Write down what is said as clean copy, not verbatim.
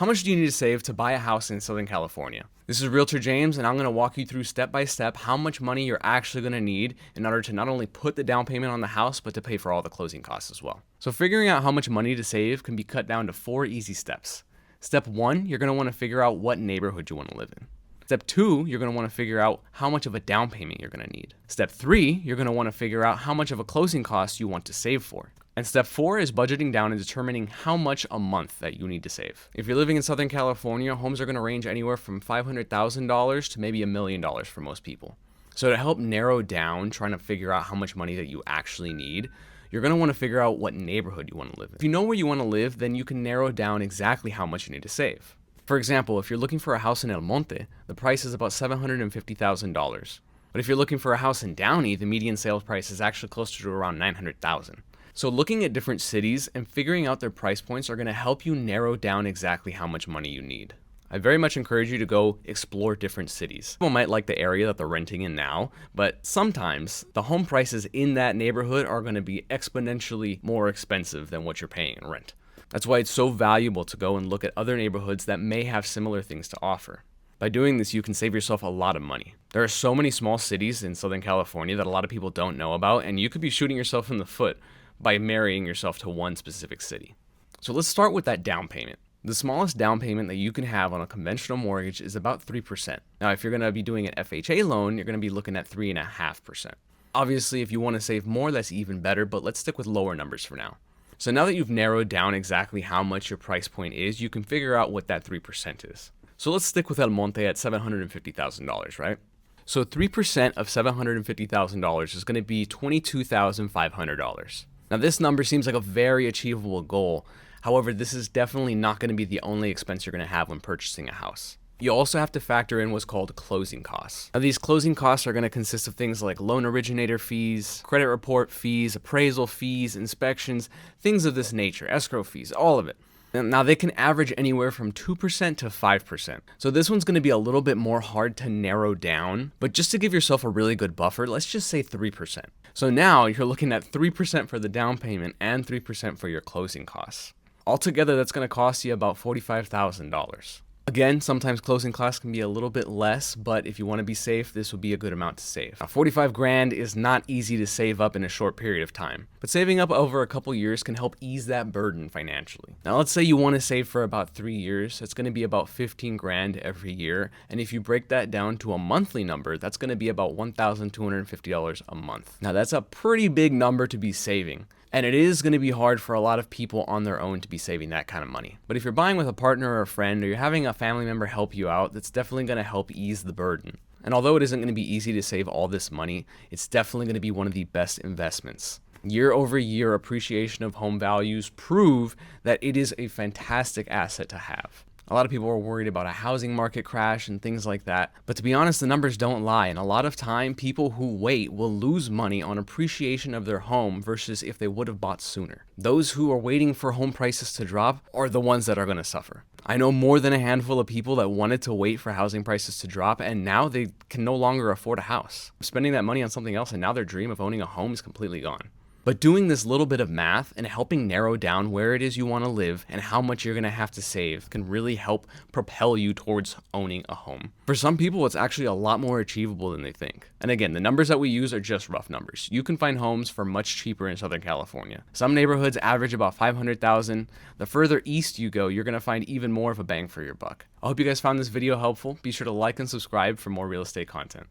How much do you need to save to buy a house in Southern California? This is Realtor James, and I'm going to walk you through step by step how much money you're actually going to need in order to not only put the down payment on the house, but to pay for all the closing costs as well. So figuring out how much money to save can be cut down to 4 easy steps. Step 1, you're going to want to figure out what neighborhood you want to live in. Step 2, you're going to want to figure out how much of a down payment you're going to need. Step 3, you're going to want to figure out how much of a closing cost you want to save for. And step 4 is budgeting down and determining how much a month that you need to save. If you're living in Southern California, homes are going to range anywhere from $500,000 to maybe $1 million for most people. So to help narrow down trying to figure out how much money that you actually need, you're going to want to figure out what neighborhood you want to live in. If you know where you want to live, then you can narrow down exactly how much you need to save. For example, if you're looking for a house in El Monte, the price is about $750,000. But if you're looking for a house in Downey, the median sales price is actually closer to around $900,000. So looking at different cities and figuring out their price points are going to help you narrow down exactly how much money you need. I very much encourage you to go explore different cities. People might like the area that they're renting in now, but sometimes the home prices in that neighborhood are going to be exponentially more expensive than what you're paying in rent. That's why it's so valuable to go and look at other neighborhoods that may have similar things to offer. By doing this, you can save yourself a lot of money. There are so many small cities in Southern California that a lot of people don't know about, and you could be shooting yourself in the foot by marrying yourself to one specific city. So let's start with that down payment. The smallest down payment that you can have on a conventional mortgage is about 3%. Now, if you're going to be doing an FHA loan, you're going to be looking at 3.5%. Obviously, if you want to save more, that's even better, but let's stick with lower numbers for now. So now that you've narrowed down exactly how much your price point is, you can figure out what that 3% is. So let's stick with El Monte at $750,000, right? So 3% of $750,000 is going to be $22,500. Now this number seems like a very achievable goal. However, this is definitely not going to be the only expense you're going to have when purchasing a house. You also have to factor in what's called closing costs. Now these closing costs are going to consist of things like loan originator fees, credit report fees, appraisal fees, inspections, things of this nature, escrow fees, all of it. Now they can average anywhere from 2% to 5%. So this one's going to be a little bit more hard to narrow down, but just to give yourself a really good buffer, let's just say 3%. So now you're looking at 3% for the down payment and 3% for your closing costs. Altogether, that's going to cost you about $45,000. Again, sometimes closing costs can be a little bit less, but if you want to be safe, this would be a good amount to save. Now, 45 grand is not easy to save up in a short period of time, but saving up over a couple years can help ease that burden financially. Now, let's say you want to save for about 3 years. That's going to be about 15 grand every year. And if you break that down to a monthly number, that's going to be about $1,250 a month. Now, that's a pretty big number to be saving. And it is going to be hard for a lot of people on their own to be saving that kind of money. But if you're buying with a partner or a friend, or you're having a family member help you out, that's definitely going to help ease the burden. And although it isn't going to be easy to save all this money, it's definitely going to be one of the best investments. Year over year appreciation of home values prove that it is a fantastic asset to have. A lot of people are worried about a housing market crash and things like that. But to be honest, the numbers don't lie. And a lot of time, people who wait will lose money on appreciation of their home versus if they would have bought sooner. Those who are waiting for home prices to drop are the ones that are going to suffer. I know more than a handful of people that wanted to wait for housing prices to drop, and now they can no longer afford a house. Spending that money on something else, and now their dream of owning a home is completely gone. But doing this little bit of math and helping narrow down where it is you want to live and how much you're going to have to save can really help propel you towards owning a home. For some people, it's actually a lot more achievable than they think. And again, the numbers that we use are just rough numbers. You can find homes for much cheaper in Southern California. Some neighborhoods average about $500,000. The further east you go, you're going to find even more of a bang for your buck. I hope you guys found this video helpful. Be sure to like and subscribe for more real estate content.